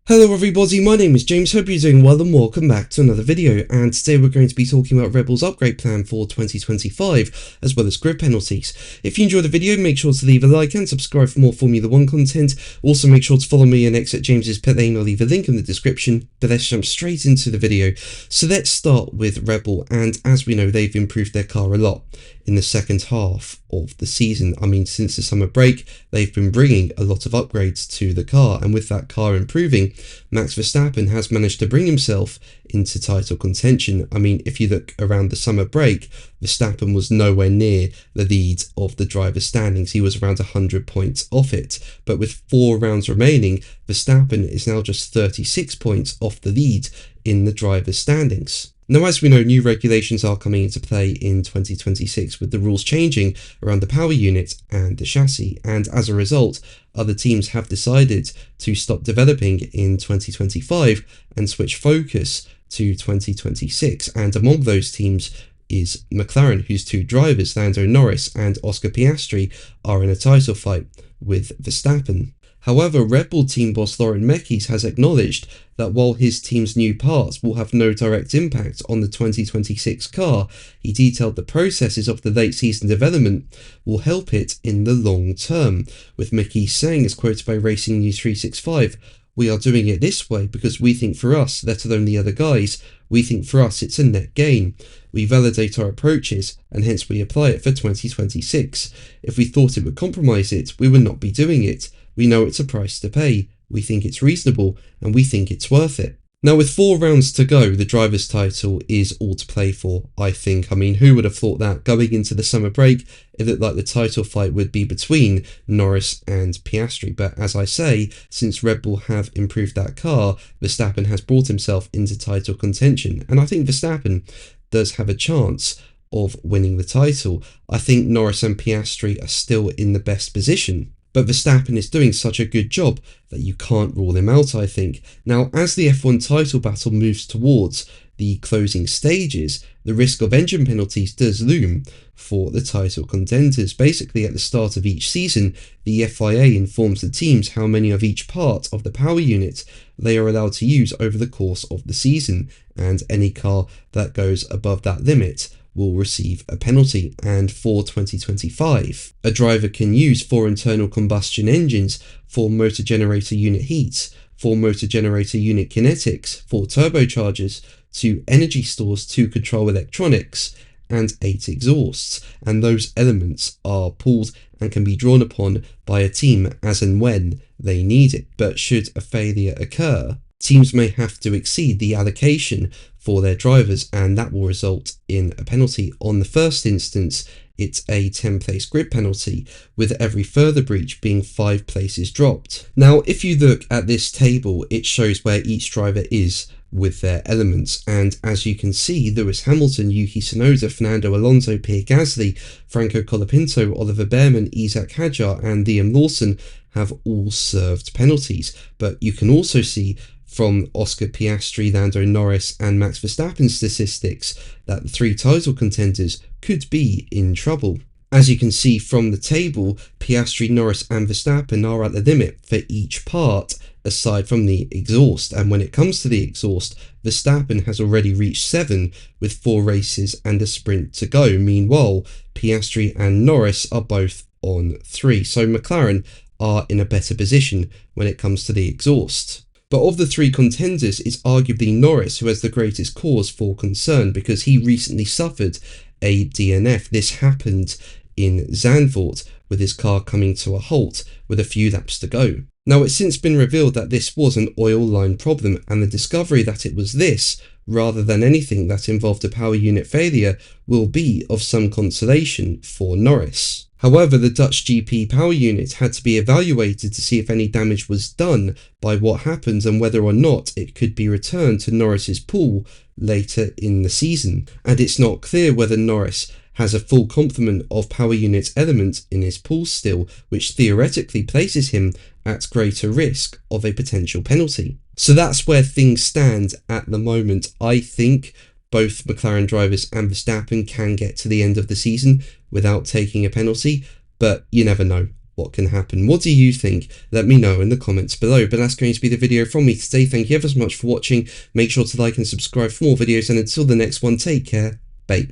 Hello everybody, my name is James, hope you're doing well and welcome back to another video, and today we're going to be talking about Red Bull's upgrade plan for 2025 as well as grid penalties. If you enjoyed the video, make sure to leave a like and subscribe for more Formula 1 content. Also make sure to follow me and exit James's pit lane. I'll leave a link in the description, but let's jump straight into the video. So let's start with Red Bull, and as we know, they've improved their car a lot in the second half of the season. I mean, since the summer break, they've been bringing a lot of upgrades to the car, and with that car improving, Max Verstappen has managed to bring himself into title contention. I mean, if you look around the summer break, Verstappen was nowhere near the lead of the driver's standings. He was around 100 points off it, but with 4 rounds remaining, Verstappen is now just 36 points off the lead in the driver's standings. Now, as we know, new regulations are coming into play in 2026 with the rules changing around the power unit and the chassis, and as a result, other teams have decided to stop developing in 2025 and switch focus to 2026, and among those teams is McLaren, whose 2 drivers, Lando Norris and Oscar Piastri, are in a title fight with Verstappen. However, Red Bull team boss Laurent Mekies has acknowledged that while his team's new parts will have no direct impact on the 2026 car, he detailed the processes of the late season development will help it in the long term, with Mekies saying, as quoted by Racing News 365, "We are doing it this way because we think for us, let alone the other guys, we think for us it's a net gain. We validate our approaches and hence we apply it for 2026. If we thought it would compromise it, we would not be doing it. We know it's a price to pay, we think it's reasonable, and we think it's worth it." Now, with 4 rounds to go, the driver's title is all to play for, I think. I mean, who would have thought that? Going into the summer break, it looked like the title fight would be between Norris and Piastri. But as I say, since Red Bull have improved that car, Verstappen has brought himself into title contention. And I think Verstappen does have a chance of winning the title. I think Norris and Piastri are still in the best position, but Verstappen is doing such a good job that you can't rule him out, I think. Now, as the F1 title battle moves towards the closing stages, the risk of engine penalties does loom for the title contenders. Basically, at the start of each season, the FIA informs the teams how many of each part of the power unit they are allowed to use over the course of the season, and any car that goes above that limit will receive a penalty. And for 2025, a driver can use 4 internal combustion engines, 4 motor generator unit heats, 4 motor generator unit kinetics, 4 turbochargers, 2 energy stores, 2 control electronics, and 8 exhausts, and those elements are pulled and can be drawn upon by a team as and when they need it. But should a failure occur, teams may have to exceed the allocation for their drivers, and that will result in a penalty. On the first instance, it's a 10-place grid penalty, with every further breach being 5 places dropped. Now, if you look at this table, it shows where each driver is with their elements, and as you can see, Lewis Hamilton, Yuki Tsunoda, Fernando Alonso, Pierre Gasly, Franco Colapinto, Oliver Bearman, Isaac Hadjar, and Liam Lawson have all served penalties. But you can also see from Oscar Piastri, Lando Norris, and Max Verstappen's statistics that the 3 title contenders could be in trouble. As you can see from the table, Piastri, Norris, and Verstappen are at the limit for each part aside from the exhaust, and when it comes to the exhaust, Verstappen has already reached 7 with 4 races and a sprint to go. Meanwhile, Piastri and Norris are both on 3, so McLaren are in a better position when it comes to the exhaust. But of the 3 contenders, it's arguably Norris who has the greatest cause for concern, because he recently suffered a DNF. This happened in Zandvoort, with his car coming to a halt with a few laps to go. Now, it's since been revealed that this was an oil line problem, and the discovery that it was this, rather than anything that involved a power unit failure, will be of some consolation for Norris. However, the Dutch GP power unit had to be evaluated to see if any damage was done by what happened and whether or not it could be returned to Norris's pool later in the season. And it's not clear whether Norris has a full complement of power unit elements in his pool still, which theoretically places him at greater risk of a potential penalty. So that's where things stand at the moment. I think both McLaren drivers and Verstappen can get to the end of the season without taking a penalty, but you never know. what can happen. What do you think? Let me know in the comments below. But that's going to be the video from me today. Thank you ever so much for watching. Make sure to like and subscribe for more videos, and until the next one, take care. Bye.